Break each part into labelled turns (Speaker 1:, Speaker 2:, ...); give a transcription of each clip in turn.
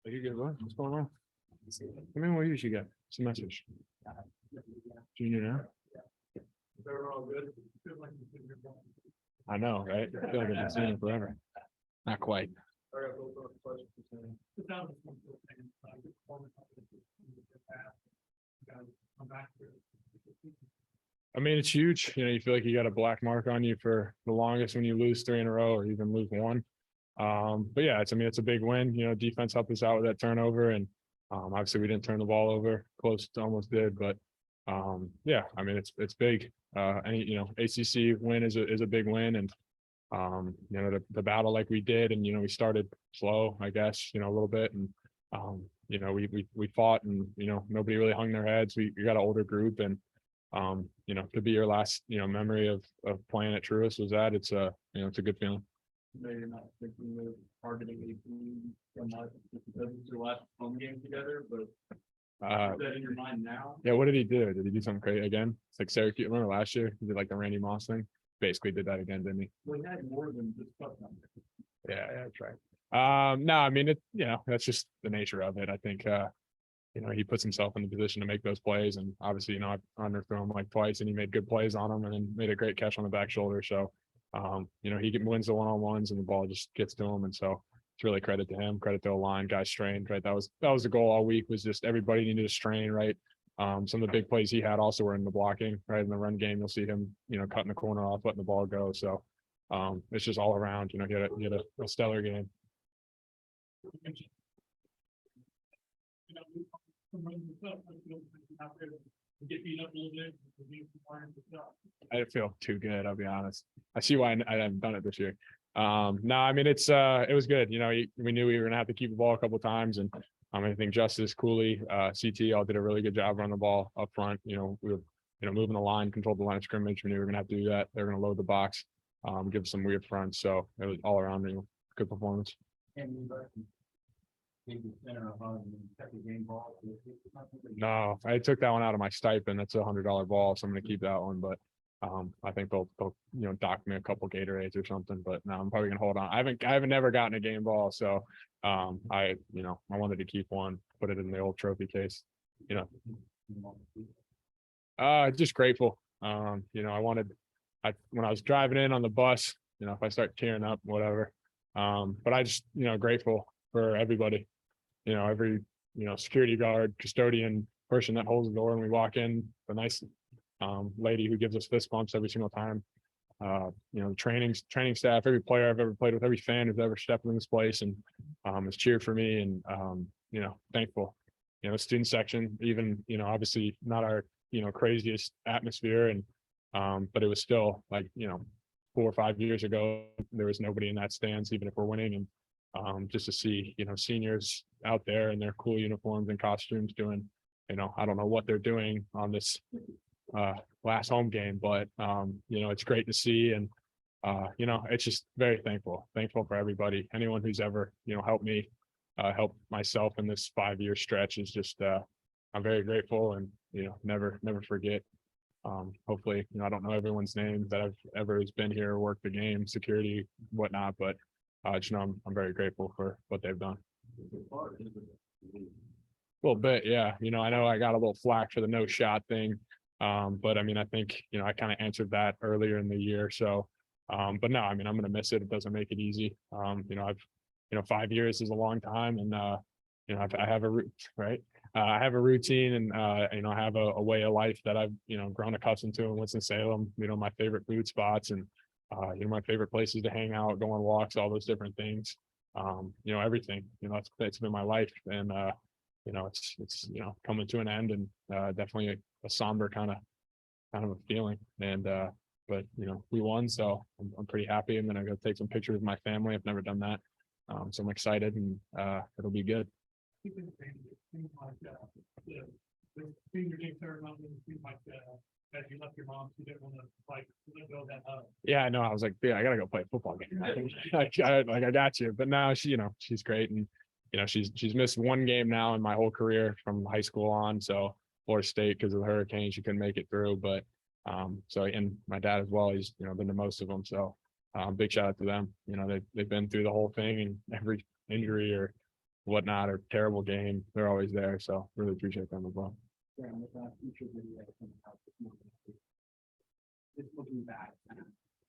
Speaker 1: Are you good? What's going on? I mean, what you usually get? It's a message. Junior now? I know, right? I feel like I've been seeing it forever. Not quite. I mean, it's huge. You feel like you got a black mark on you for the longest when you lose 3 in a row or even lose one. But yeah, it's a big win. Defense helped us out with that turnover, and obviously we didn't turn the ball over. Close to almost did, but yeah, I mean it's big. Any ACC win is a big win, and the battle like we did, and we started slow, I guess, a little bit, and we fought, and nobody really hung their heads. We got an older group, and to be your last memory of playing at Truist was that it's a good feeling.
Speaker 2: Maybe you're not thinking of targeting a team from because it's your last home game together, but is that in your mind now?
Speaker 1: Yeah, what did he do? Did he do something crazy again? It's like Syracuse. Remember last year he did like the Randy Moss thing? Basically did that again, didn't he?
Speaker 2: Well, he had more than just touch numbers.
Speaker 1: Yeah, that's right. No, I mean that's just the nature of it. I think he puts himself in the position to make those plays, and obviously I've underthrown him like twice, and he made good plays on him, and then made a great catch on the back shoulder. So he wins the one-on-ones, and the ball just gets to him, and so it's really credit to him, credit to the line. Guys strained, right? That was the goal all week, was just everybody needed to strain, right? Some of the big plays he had also were in the blocking, right? In the run game, you'll see him cutting the corner off, letting the ball go. So it's just all around, he had a stellar game. I didn't feel too good, I'll be honest. I see why I haven't done it this year. No, I mean it was good. We knew we were gonna have to keep the ball a couple of times, and I think Justice, Cooley, CT all did a really good job running the ball up front. We were moving the line, controlled the line of scrimmage. We knew we were gonna have to do that. They're gonna load the box, give some weird fronts. So it was all around good performance. No, I took that one out of my stipend. That's $100 ball, so I'm going to keep that one. But I think they'll dock me a couple Gatorades or something. But no, I'm probably gonna hold on. I haven't never gotten a game ball, so I wanted to keep one, put it in the old trophy case. Just grateful. When I was driving in on the bus, if I start tearing up, whatever. But I just grateful for everybody. Every security guard, custodian, person that holds the door when we walk in, the nice lady who gives us fist bumps every single time. The training staff, every player I've ever played with, every fan who's ever stepped in this place and has cheered for me, and thankful. Student section, even obviously not our craziest atmosphere, and but it was still like 4 or 5 years ago, there was nobody in that stands, even if we're winning, and just to see seniors out there in their cool uniforms and costumes doing I don't know what they're doing on this last home game, but it's great to see, and it's just very thankful for everybody, anyone who's ever helped me, help myself in this 5-year stretch. Is just I'm very grateful, and never forget. Hopefully I don't know everyone's name that I've ever has been here or worked the game, security, whatnot, but I'm very grateful for what they've done. A little bit, yeah. I know I got a little flack for the no shot thing, but I mean I think I kind of answered that earlier in the year. So but no, I mean I'm gonna miss it. It doesn't make it easy. I've 5 years is a long time, and I have a root, right? I have a routine, and I have a way of life that I've grown accustomed to in Winston-Salem. My favorite food spots, and my favorite places to hang out, go on walks, all those different things. Everything. It's been my life, and it's coming to an end, and definitely a somber kind of a feeling. And but we won, so I'm pretty happy. And then I'm gonna take some pictures with my family. I've never done that, so I'm excited, and it'll be good.
Speaker 3: The senior day ceremony seemed like as you left your mom, you didn't want to let go of that hug.
Speaker 1: Yeah, I know. I was like, yeah, I gotta go play a football game. I got you. But now she's great, and she's missed one game now in my whole career from high school on. So Florida State, because of the hurricane, she couldn't make it through. But and my dad as well, he's been to most of them. So big shout out to them. They've been through the whole thing, and every injury or whatnot or terrible game, they're always there. So really appreciate them as well.
Speaker 2: Yeah, with that future video coming out this morning. Just looking back,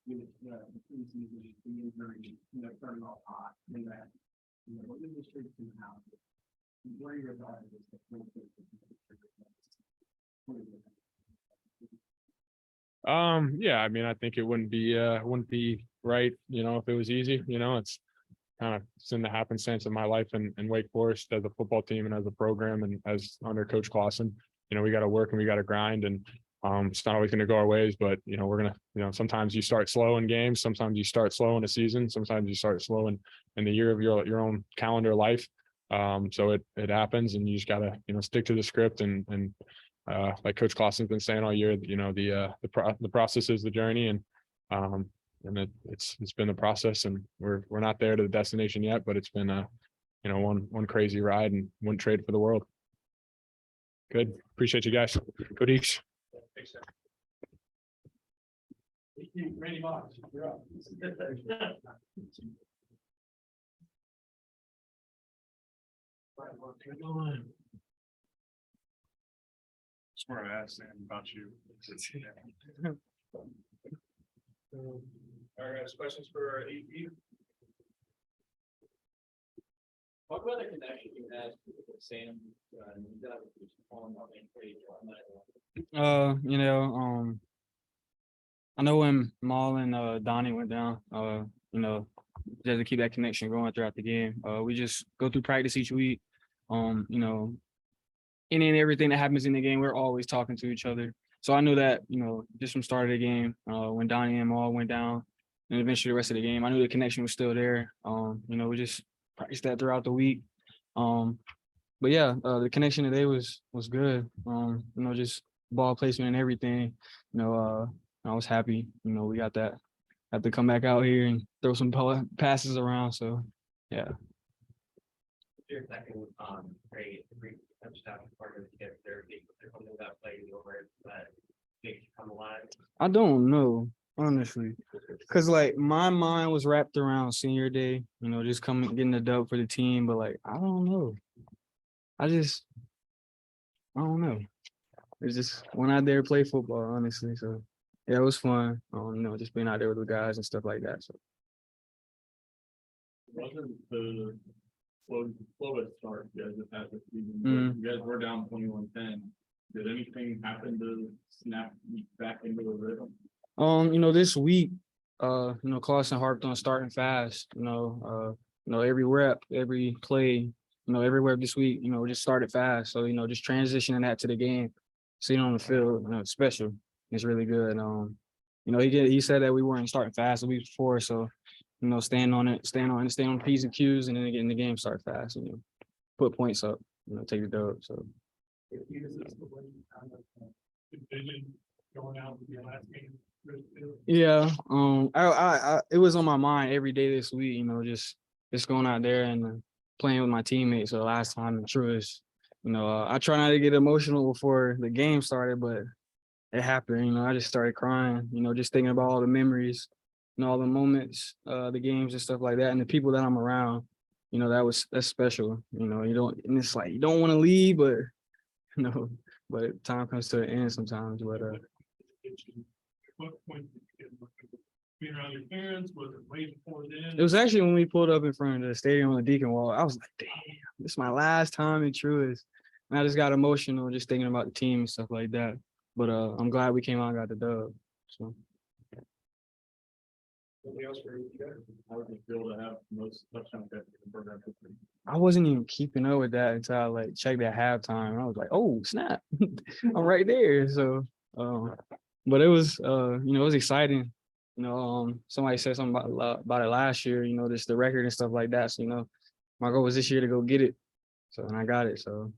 Speaker 2: with the preseason, the injury, starting off hot, and that, what is the streak to now? What are your thoughts?
Speaker 1: Yeah, I mean, I think it wouldn't be right, if it was easy. It's kind of it's in the happenstance of my life in Wake Forest as a football team and as a program and as under Coach Clausen. We got to work and we got to grind, and it's not always going to go our ways, but we're gonna, sometimes you start slow in games, sometimes you start slow in a season, sometimes you start slow in the year of your own calendar life. So it happens, and you just gotta stick to the script and like Coach Clausen's been saying all year, the process is the journey, and it's been the process, and we're not there to the destination yet, but it's been one crazy ride, and wouldn't trade it for the world. Good. Appreciate you guys. Go Deeks.
Speaker 2: Thanks, sir.
Speaker 3: Randy Moss, you're up.
Speaker 2: Smart ass and about you. All right, guys, questions for AP? Talk about the connection you had with Sam.
Speaker 4: I know when Maul and Donnie went down, just to keep that connection going throughout the game. We just go through practice each week. Any and everything that happens in the game, we're always talking to each other. So I knew that, just from start of the game, when Donnie and Maul went down, and eventually the rest of the game, I knew the connection was still there. We just practiced that throughout the week. But yeah, the connection today was good. Just ball placement and everything. I was happy. We got that. Have to come back out here and throw some passes around. So yeah.
Speaker 2: Your second great touchdown part of the kid there, that play over that makes you come alive.
Speaker 4: I don't know, honestly, because like my mind was wrapped around senior day, just getting the dub for the team. But like, I don't know. I don't know. It's just went out there to play football, honestly. So yeah, it was fun. Just being out there with the guys and stuff like that. So
Speaker 2: Wasn't the slowest start you guys have had this season? You guys were down 21-10. Did anything happen to snap back into the rhythm?
Speaker 4: This week, Clausen harped on starting fast. Every rep, every play, every rep this week, just started fast. So, just transitioning that to the game, seeing on the field, it's special. It's really good. He said that we weren't starting fast the week before, so staying on the P's and Q's, and then getting the game start fast, put points up, take the dub. So
Speaker 3: Vision going out with your last game.
Speaker 4: yeah, it was on my mind every day this week, just going out there and playing with my teammates. So the last time in Truist, I try not to get emotional before the game started, but it happened. I just started crying, just thinking about all the memories, all the moments, the games and stuff like that, and the people that I'm around. That's special. And it's like you don't want to leave, but but time comes to an end sometimes. But
Speaker 3: What point did you get being around your parents? Was it way before then?
Speaker 4: it was actually when we pulled up in front of the stadium on the Deacon Wall. I was like, damn, this is my last time in Truist. And I just got emotional just thinking about the team and stuff like that. But I'm glad we came out and got the dub. So
Speaker 2: Something else for you guys? How would you feel to have the most touchdowns in the program history?
Speaker 4: I wasn't even keeping up with that until I like checked at halftime. And I was like, oh snap, I'm right there. So but it was it was exciting. Somebody said something about it last year, just the record and stuff like that. So, my goal was this year to go get it. So, and I got it. So,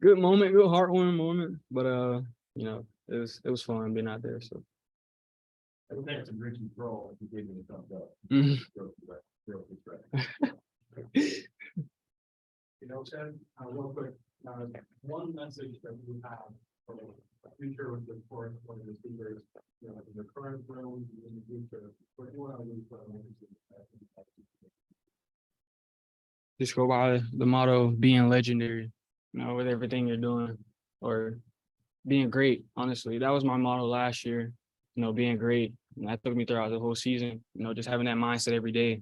Speaker 4: good moment, good heartwarming moment. But it was fun being out there. So.
Speaker 2: I think it's a great control if you gave me a thumbs up.
Speaker 4: Mhm.
Speaker 2: Ted, real quick, one message that we have for the future with the course of the speakers, the current room in the future, what do you want to leave for
Speaker 4: just go by the motto of being legendary, with everything you're doing, or being great. Honestly, that was my motto last year, being great. And that took me throughout the whole season, just having that mindset every day.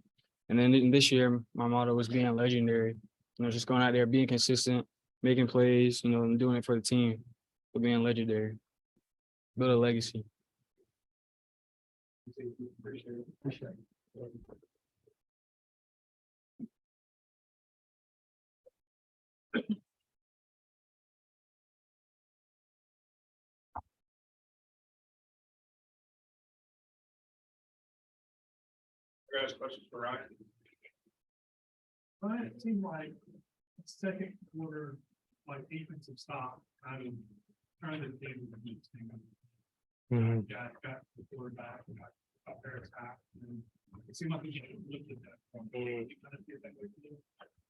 Speaker 4: And then this year, my motto was being legendary, just going out there, being consistent, making plays, and doing it for the team, but being legendary, build a legacy.
Speaker 3: Guys, questions for Ryan? It seemed like second quarter, like defensive stop, kind of trying to get the beat thing.
Speaker 4: Mhm.
Speaker 3: Got the quarterback, got their attack, and it seemed like we looked at that.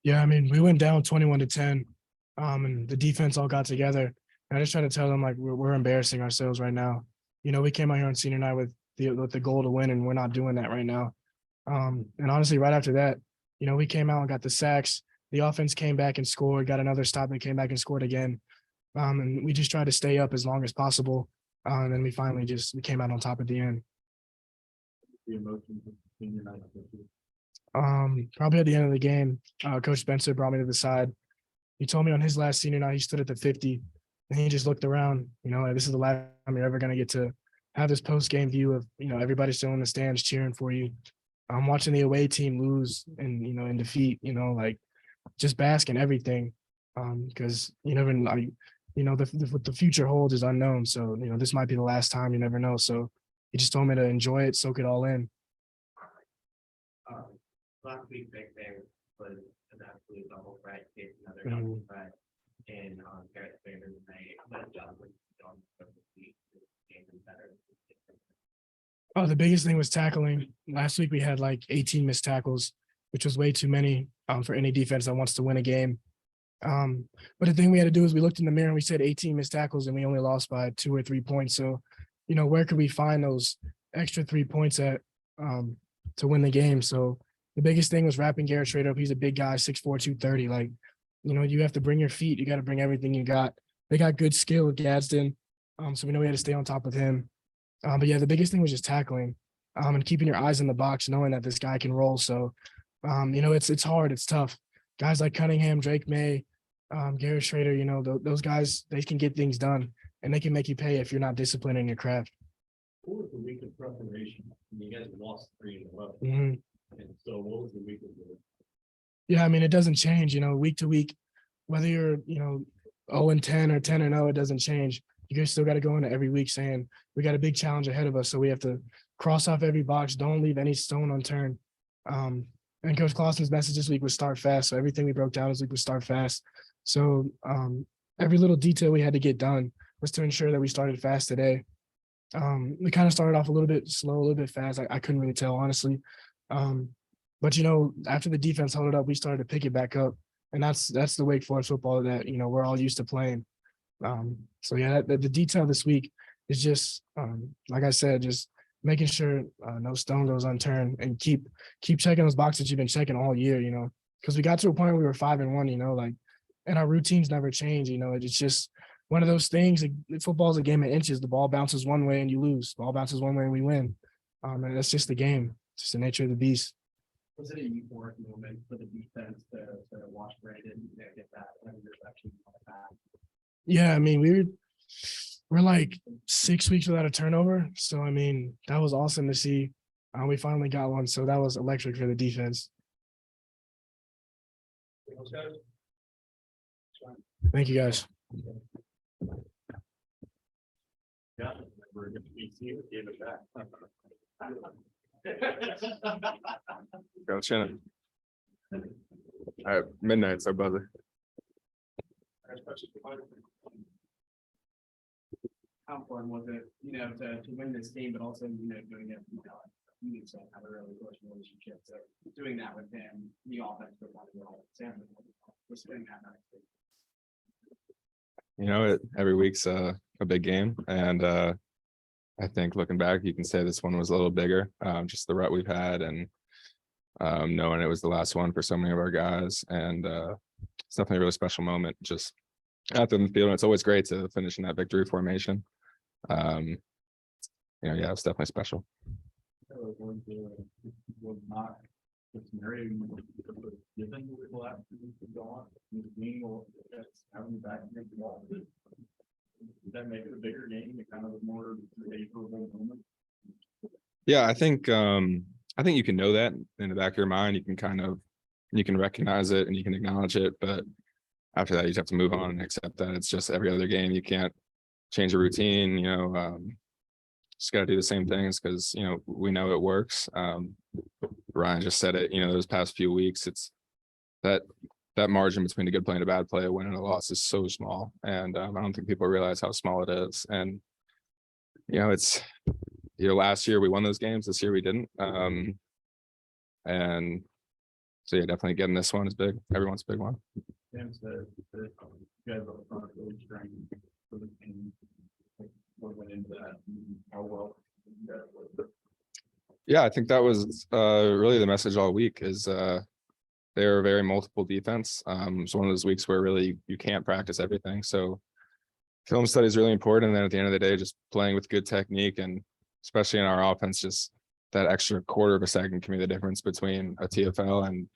Speaker 5: Yeah, I mean, we went down 21-10, and the defense all got together. And I just try to tell them like we're embarrassing ourselves right now. We came out here on senior night with the goal to win, and we're not doing that right now. And honestly, right after that, we came out and got the sacks. The offense came back and scored, got another stop, and came back and scored again. And we just tried to stay up as long as possible. And then we finally we came out on top at the end.
Speaker 2: The emotions of senior night.
Speaker 5: Probably at the end of the game, Coach Spencer brought me to the side. He told me on his last senior night, he stood at the 50 and he just looked around, like, this is the last time you're ever going to get to have this post-game view of, everybody still in the stands cheering for you. I'm watching the away team lose and, in defeat, like just bask in everything. Because you never know, what the future holds is unknown. So, this might be the last time, you never know. So he just told me to enjoy it, soak it all in.
Speaker 2: Last week, Big Bear was an absolute double threat, another double threat, and Garrett Sanders made that job with John better.
Speaker 5: Oh, the biggest thing was tackling. Last week we had like 18 missed tackles, which was way too many for any defense that wants to win a game. But the thing we had to do is we looked in the mirror and we said 18 missed tackles and we only lost by 2 or 3 points. So, where could we find those extra 3 points at to win the game? So the biggest thing was wrapping Garrett straight up. He's a big guy, 6'4", 230. Like, you have to bring your feet. You got to bring everything you got. They got good skill with Gadsden. So we know we had to stay on top of him. But yeah, the biggest thing was just tackling and keeping your eyes in the box, knowing that this guy can roll. So, it's hard. It's tough. Guys like Cunningham, Drake May, Garrett Schrader, those guys, they can get things done and they can make you pay if you're not disciplined in your craft.
Speaker 2: What was the week of preparation? You guys lost 3 in a row.
Speaker 5: Mhm.
Speaker 2: And so what was the week of the?
Speaker 5: Yeah, I mean, it doesn't change, week to week, whether you're, 0-10 or 10-0, it doesn't change. You guys still got to go into every week saying we got a big challenge ahead of us. So we have to cross off every box. Don't leave any stone unturned. And Coach Clausen's message this week was start fast. So everything we broke down this week was start fast. So every little detail we had to get done was to ensure that we started fast today. We kind of started off a little bit slow, a little bit fast. I couldn't really tell, honestly. But, after the defense held it up, we started to pick it back up. And that's the Wake Forest football that, we're all used to playing. So yeah, the detail this week is just, like I said, just making sure no stone goes unturned and keep checking those boxes you've been checking all year, because we got to a point where we were 5-1, and our routines never change. It's just one of those things. Football is a game of inches. The ball bounces one way and you lose. The ball bounces one way and we win. And that's just the game. It's just the nature of the beast.
Speaker 2: Was it a euphoric moment for the defense to watch Brandon get that interception like that?
Speaker 5: Yeah, I mean, we're like 6 weeks without a turnover. So, I mean, that was awesome to see. We finally got one. So that was electric for the defense. Thank you, guys.
Speaker 2: Yeah, we're going to be seeing it, gave it back.
Speaker 6: Go Shannon. All right, midnight's our buzzer.
Speaker 2: How fun was it, to win this game, but also, doing it, you need to have a really close relationship. So doing that with him, the offense, but we're spending that night.
Speaker 6: Every week's a big game, and I think looking back, you can say this one was a little bigger. Just the rut we've had, and knowing it was the last one for so many of our guys, and it's definitely a really special moment just out there in the field. And it's always great to finish in that victory formation. Yeah, it's definitely special.
Speaker 2: That make it a bigger game, kind of a more favorable moment.
Speaker 6: Yeah, I think you can know that in the back of your mind. You can recognize it and you can acknowledge it, but after that, you just have to move on and accept that it's just every other game. You can't change a routine, just got to do the same things because, we know it works. Ryan just said it, those past few weeks, it's that margin between a good play and a bad play, a win and a loss is so small. And I don't think people realize how small it is. And, it's, last year we won those games, this year we didn't. And so yeah, definitely getting this one is big. Everyone's a big one.
Speaker 2: Sam said that you guys up front really strength for the team. What went into that? How well you guys played?
Speaker 6: Yeah, I think that was really the message all week is they're a very multiple defense. It's one of those weeks where really you can't practice everything. So film study is really important. And then at the end of the day, just playing with good technique, and especially in our offense, just that extra quarter of a second can be the difference between a TFL and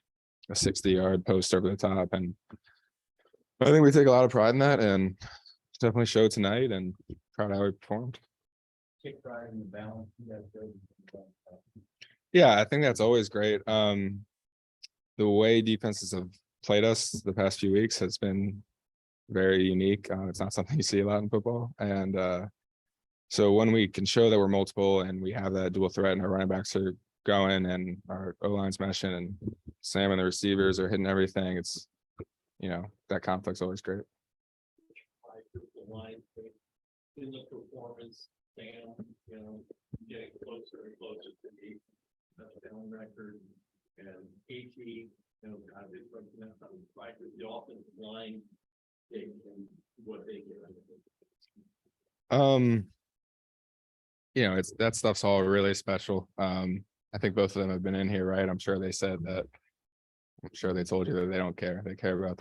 Speaker 6: a 60-yard post over the top. And I think we take a lot of pride in that, and definitely showed tonight, and proud of how we performed.
Speaker 2: Take pride in the balance. You guys showed.
Speaker 6: Yeah, I think that's always great. The way defenses have played us the past few weeks has been very unique. It's not something you see a lot in football. And so when we can show that we're multiple and we have that dual threat and our running backs are going and our O-line's meshing and Sam and the receivers are hitting everything, it's, that conflict's always great.
Speaker 2: In the performance, Sam, getting closer and closer to the down record, and AT, kind of represent something like the offensive line, and what they get.
Speaker 6: It's that stuff's all really special. I think both of them have been in here, right? I'm sure they said that. I'm sure they told you that they don't care. They care about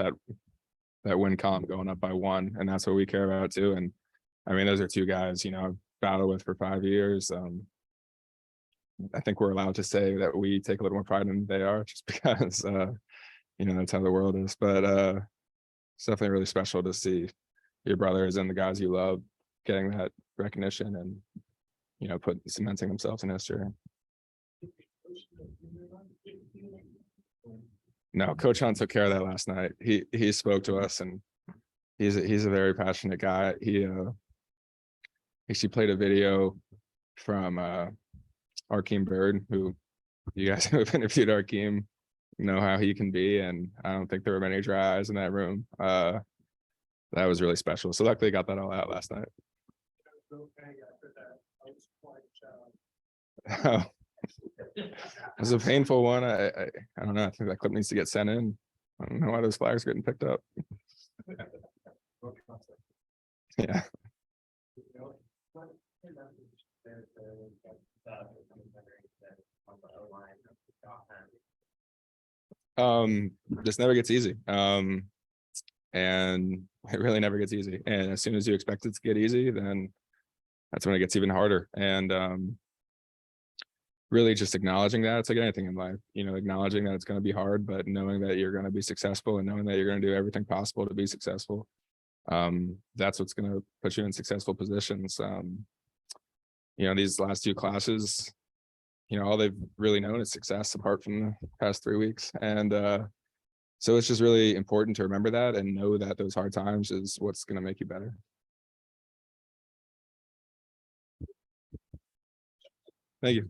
Speaker 6: that win column going up by 1, and that's what we care about too. And I mean, those are two guys, I've battled with for 5 years. I think we're allowed to say that we take a little more pride than they are, just because that's how the world is. But it's definitely really special to see your brothers and the guys you love getting that recognition and cementing themselves in history. No, Coach Hunt took care of that last night. He spoke to us, and he's a very passionate guy. He actually played a video from Arkeem Bird, who you guys who have interviewed Arkeem know how he can be, and I don't think there were many dry eyes in that room. That was really special. So luckily got that all out last night. Oh, it was a painful one. I don't know. I think that clip needs to get sent in. I don't know why those flags are getting picked up. Yeah. This never gets easy. And it really never gets easy. And as soon as you expect it to get easy, then that's when it gets even harder. And really just acknowledging that it's like anything in life, acknowledging that it's going to be hard, but knowing that you're going to be successful and knowing that you're going to do everything possible to be successful. That's what's going to put you in successful positions. These last 2 classes, all they've really known is success apart from the past 3 weeks. And so it's just really important to remember that and know that those hard times is what's going to make you better. Thank you.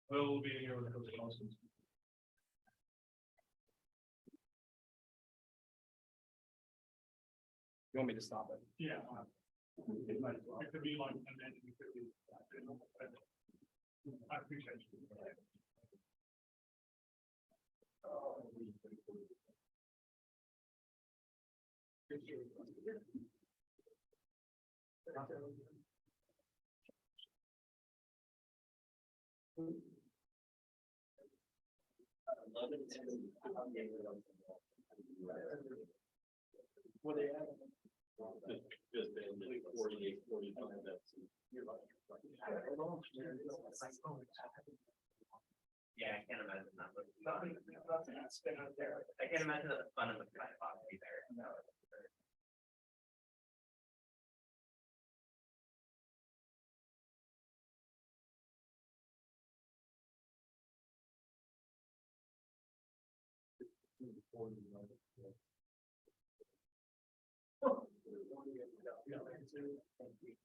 Speaker 3: We'll be here with Coach Johnson.
Speaker 2: You want me to stop it?
Speaker 3: Yeah. It could be like, and then it could be. I appreciate you.
Speaker 2: What they have? Just 48, 45. Yeah, I can't imagine that. Nothing that's been out there. I can't imagine that the fun of the box be there. No.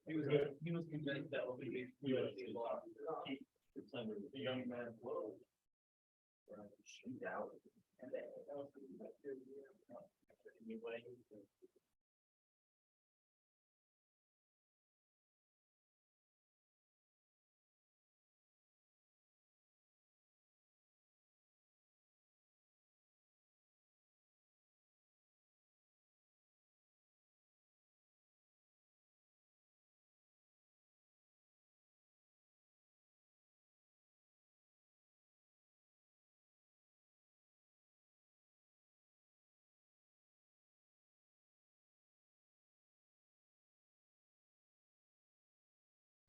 Speaker 2: He was convinced that would be USC law. The young man. Shoot out. And then. Anyway.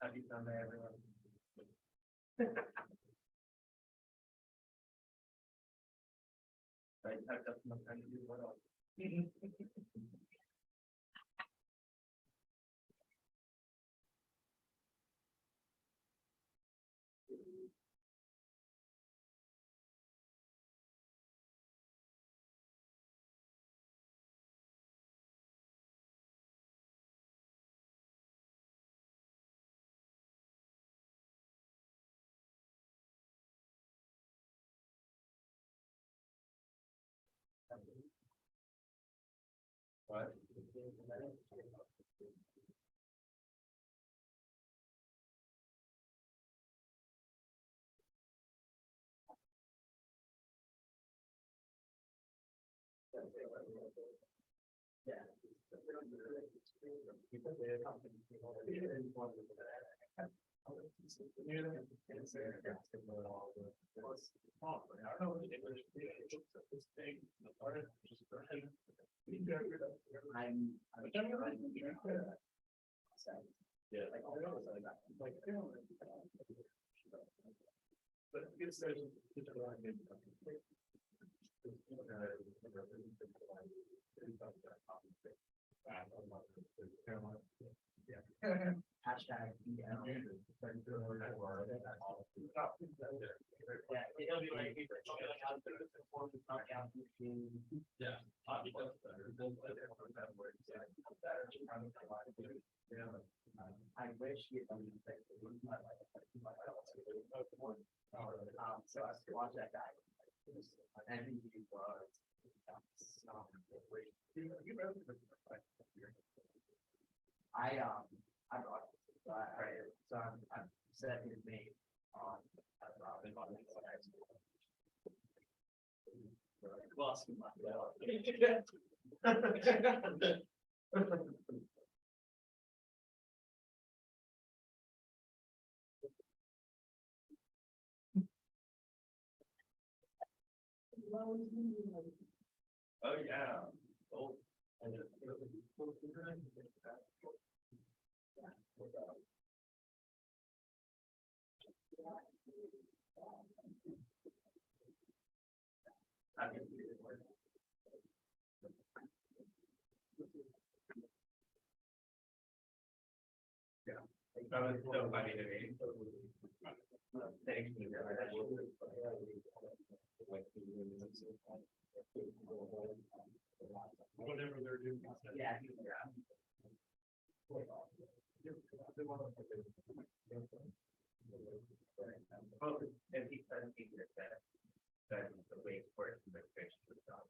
Speaker 2: Have you done that, everyone? I typed up some kind of what else? What? Yeah. But it's there's hashtag yeah, it'll be like I wish you so I watch that guy. And he was I brought so I'm set his name on oh yeah. Oh. Yeah, that was so funny to me. Thank you.
Speaker 3: Whatever they're doing.
Speaker 2: Yeah. Oh, and he said that the way for it to make fish was done.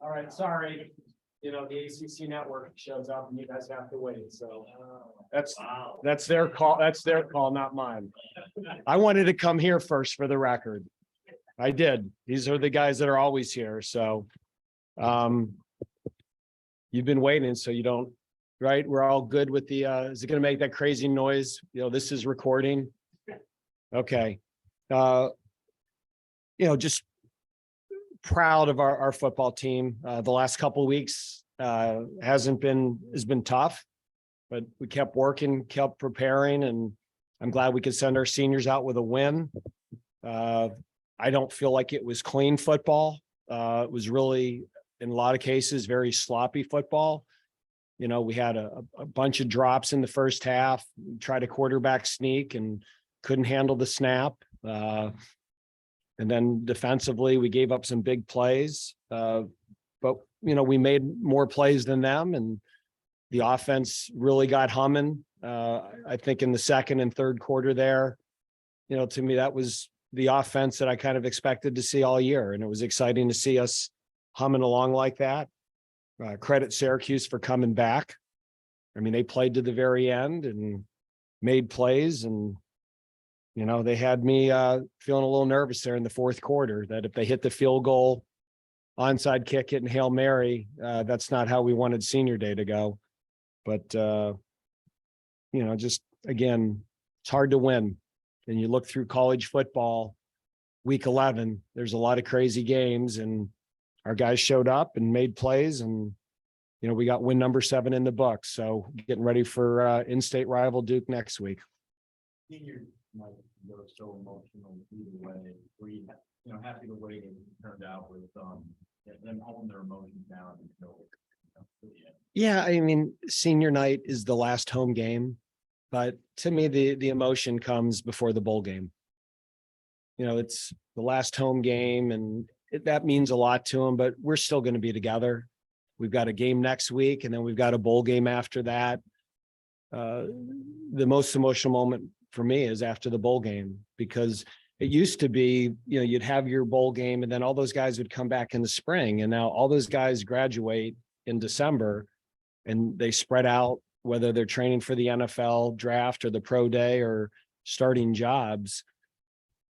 Speaker 2: All right, sorry. You know, the ACC network shows up and you guys have to wait, so. That's their call, not mine. I wanted to come here first for the record. I did. These are the guys that are always here, so. You've been waiting, so you don't, right? We're all good with the, is it gonna make that crazy noise? You know, this is recording. Okay. Just proud of our football team. The last couple of weeks has been tough, but we kept working, kept preparing, and I'm glad we could send our seniors out with a win. I don't feel like it was clean football. It was really, in a lot of cases, very sloppy football. You know, we had a bunch of drops in the first half, tried a quarterback sneak and couldn't handle the snap. And then defensively, we gave up some big plays. But, we made more plays than them, and the offense really got humming. I think in the second and third quarter there, to me, that was the offense that I kind of expected to see all year. And it was exciting to see us humming along like that. Credit Syracuse for coming back. I mean, they played to the very end and made plays, and they had me feeling a little nervous there in the fourth quarter that if they hit the field goal, onside kick it, and Hail Mary, that's not how we wanted senior day to go. But, just again, it's hard to win. And you look through college football, week 11, there's a lot of crazy games, and our guys showed up and made plays, and, we got win number 7 in the books. So getting ready for in-state rival Duke next week.
Speaker 7: Senior night was so emotional either way. Were you, happy the way it turned out with them holding their emotions down until
Speaker 2: Yeah, I mean, senior night is the last home game, but to me, the emotion comes before the bowl game. It's the last home game, and that means a lot to them, but we're still going to be together. We've got a game next week, and then we've got a bowl game after that. The most emotional moment for me is after the bowl game, because it used to be, you'd have your bowl game and then all those guys would come back in the spring. And now all those guys graduate in December and they spread out, whether they're training for the NFL draft or the pro day or starting jobs.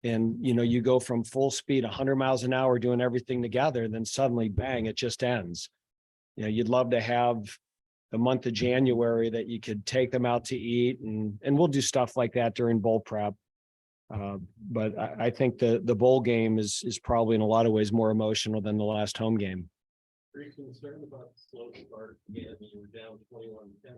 Speaker 2: And, you go from full speed, 100 miles an hour, doing everything together, and then suddenly, bang, it just ends. You'd love to have the month of January that you could take them out to eat, and we'll do stuff like that during bowl prep. But I think the bowl game is probably in a lot of ways more emotional than the last home game.
Speaker 7: Are you concerned about the slow start again? You were down 21-10.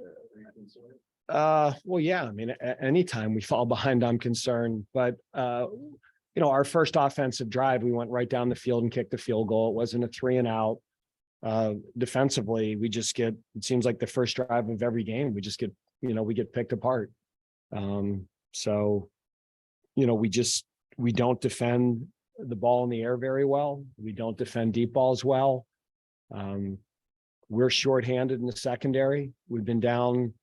Speaker 7: Are you concerned?
Speaker 2: Well, yeah, I mean, anytime we fall behind, I'm concerned, but our first offensive drive, we went right down the field and kicked the field goal. It wasn't a 3 and out. Defensively, we just it seems like the first drive of every game, we just we get picked apart. So, we don't defend the ball in the air very well. We don't defend deep balls well. We're shorthanded in the secondary. We've been down,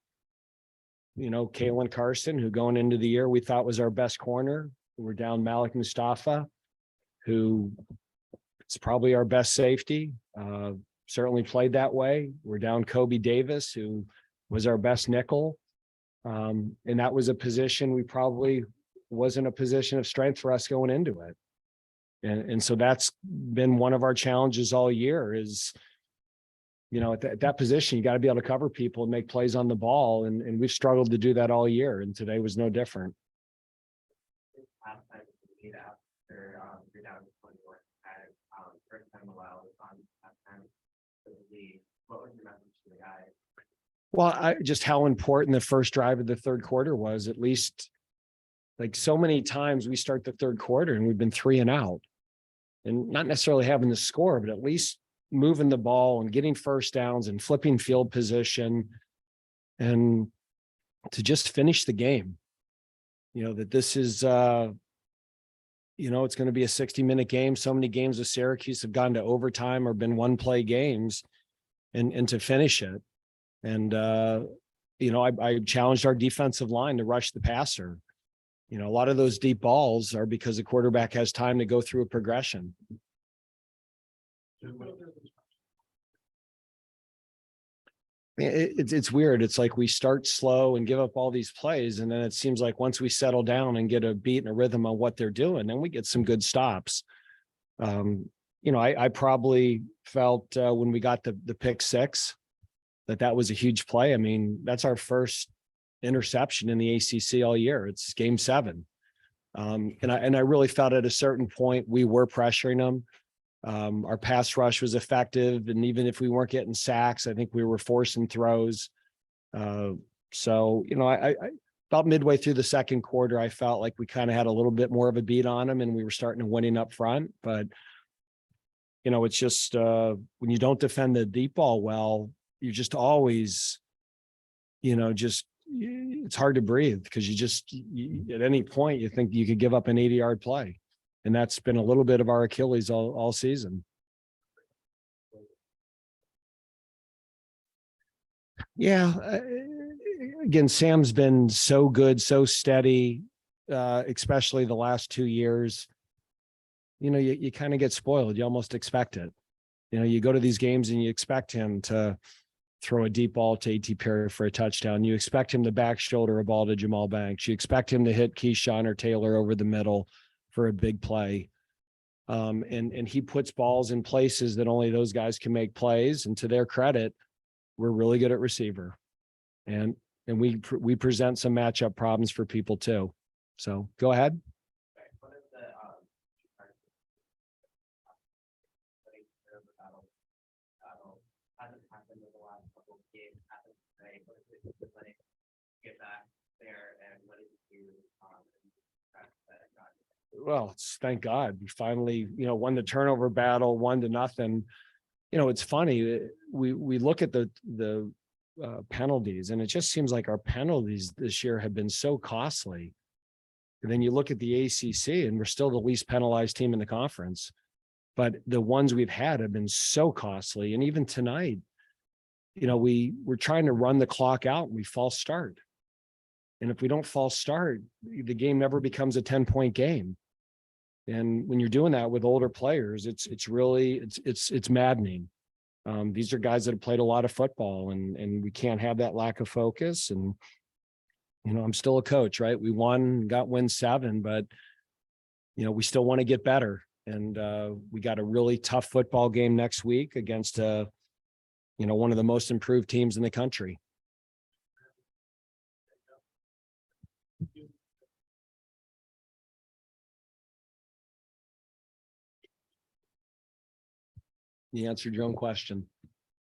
Speaker 2: Kalen Carson, who going into the year we thought was our best corner. We're down Malik Mustafa, who it's probably our best safety. Certainly played that way. We're down Kobe Davis, who was our best nickel. And that was a position we probably wasn't a position of strength for us going into it. And so that's been one of our challenges all year is, at that position, you got to be able to cover people and make plays on the ball. And we've struggled to do that all year. And today was no different. Well, just how important the first drive of the third quarter was. At least
Speaker 8: Like so many times we start the third quarter and we've been 3 and out. And not necessarily having the score, but at least moving the ball and getting first downs and flipping field position and to just finish the game. That this is, it's going to be a 60-minute game. So many games with Syracuse have gone to overtime or been 1-play games and to finish it. And, I challenged our defensive line to rush the passer. A lot of those deep balls are because the quarterback has time to go through a progression. It's weird. It's like we start slow and give up all these plays. And then it seems like once we settle down and get a beat and a rhythm on what they're doing, then we get some good stops. I probably felt when we got the pick 6, that was a huge play. I mean, that's our first interception in the ACC all year. It's game 7. And I really felt at a certain point, we were pressuring them. Our pass rush was effective. And even if we weren't getting sacks, I think we were forcing throws. I about midway through the second quarter, I felt like we kind of had a little bit more of a beat on them and we were starting to winning up front. But, it's just when you don't defend the deep ball well, you just always, it's hard to breathe because at any point you think you could give up an 80-yard play. And that's been a little bit of our Achilles all season. Yeah. Again, Sam's been so good, so steady, especially the last 2 years. You kind of get spoiled. You almost expect it. You go to these games and you expect him to throw a deep ball to A.T. Perry for a touchdown. You expect him to back shoulder a ball to Jamal Banks. You expect him to hit Keyshawn or Taylor over the middle for a big play. And he puts balls in places that only those guys can make plays. And to their credit, we're really good at receiver. And we present some matchup problems for people too. So go ahead.
Speaker 2: Hasn't happened in the last couple of games, happened today, but it's like get back there and what did you do?
Speaker 8: Well, thank God we finally, won the turnover battle 1-0. It's funny. We look at the penalties and it just seems like our penalties this year have been so costly. And then you look at the ACC and we're still the least penalized team in the conference. But the ones we've had have been so costly. And even tonight, we're trying to run the clock out and we false start. And if we don't false start, the game never becomes a 10-point game. And when you're doing that with older players, it's really maddening. These are guys that have played a lot of football and we can't have that lack of focus. And, I'm still a coach, right? We got win 7, but, we still want to get better. And we got a really tough football game next week against, one of the most improved teams in the country. You answered your own question.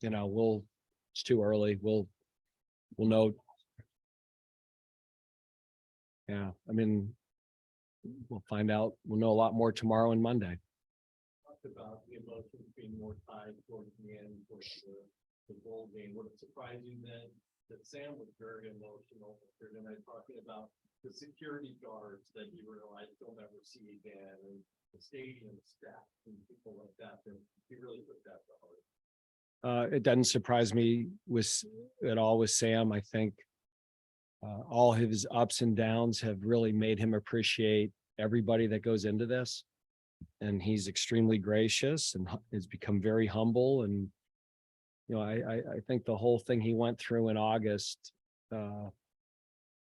Speaker 8: It's too early. We'll know. Yeah. I mean, we'll find out. We'll know a lot more tomorrow and Monday.
Speaker 7: Talked about the emotions being more tied towards the end, towards the bowl game. Would it surprise you then that Sam was very emotional here tonight, talking about the security guards that he realized he'll never see again, and the stadium staff and people like that? And he really took that to heart.
Speaker 8: It doesn't surprise me at all with Sam. I think all his ups and downs have really made him appreciate everybody that goes into this. And he's extremely gracious and has become very humble. And, I think the whole thing he went through in August,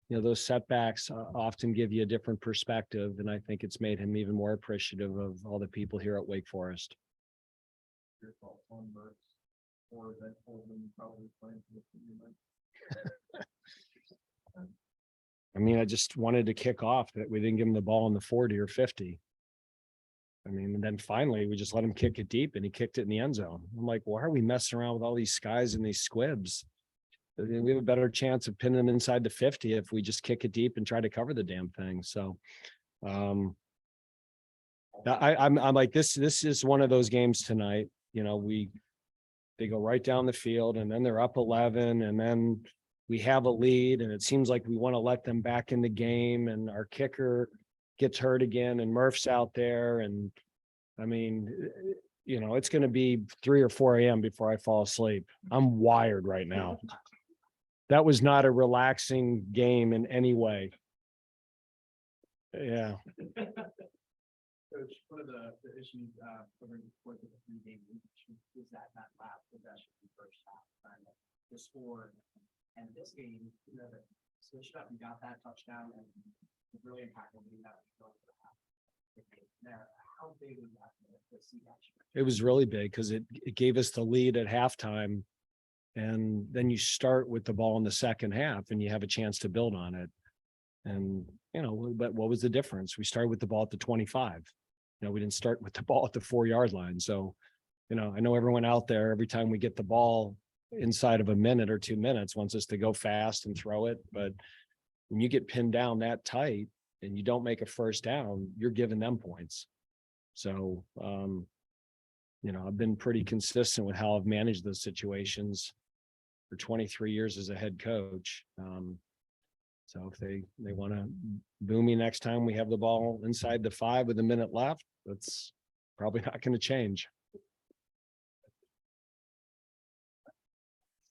Speaker 8: those setbacks often give you a different perspective. And I think it's made him even more appreciative of all the people here at Wake Forest.
Speaker 7: Your thoughts on Burks or that Holden probably playing for the team?
Speaker 8: I mean, I just wanted to kick off that we didn't give him the ball in the 40 or 50. I mean, and then finally we just let him kick it deep and he kicked it in the end zone. I'm like, why are we messing around with all these skies and these squibs? we have a better chance of pinning them inside the 50 if we just kick it deep and try to cover the damn thing. So, I'm like, this is one of those games tonight, you know, they go right down the field and then they're up 11 and then we have a lead and it seems like we want to let them back in the game and our kicker gets hurt again and Murph's out there. And I mean, you know, it's going to be 3 or 4 a.m. before I fall asleep. I'm wired right now. That was not a relaxing game in any way. Yeah.
Speaker 2: Coach, one of the issues, over the course of the 3 game is that last possession in the first half, trying to score. And this game, you know, switched up and got that touchdown and was really impactful being that going for the half. There, how big was that to see that?
Speaker 8: It was really big because it gave us the lead at halftime. And then you start with the ball in the second half and you have a chance to build on it. And, you know, but what was the difference? We started with the ball at the 25. You know, we didn't start with the ball at the 4-yard line. So, you know, I know everyone out there, every time we get the ball inside of a minute or 2 minutes, wants us to go fast and throw it. But when you get pinned down that tight and you don't make a first down, you're giving them points. So, you know, I've been pretty consistent with how I've managed those situations for 23 years as a head coach. So if they want to boo me next time we have the ball inside the 5 with a minute left, that's probably not going to change.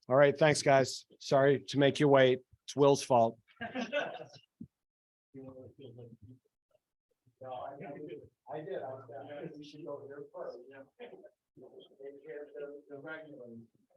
Speaker 8: All right. Thanks, guys. Sorry to make you wait. It's Will's fault.
Speaker 2: I did. We should go there first.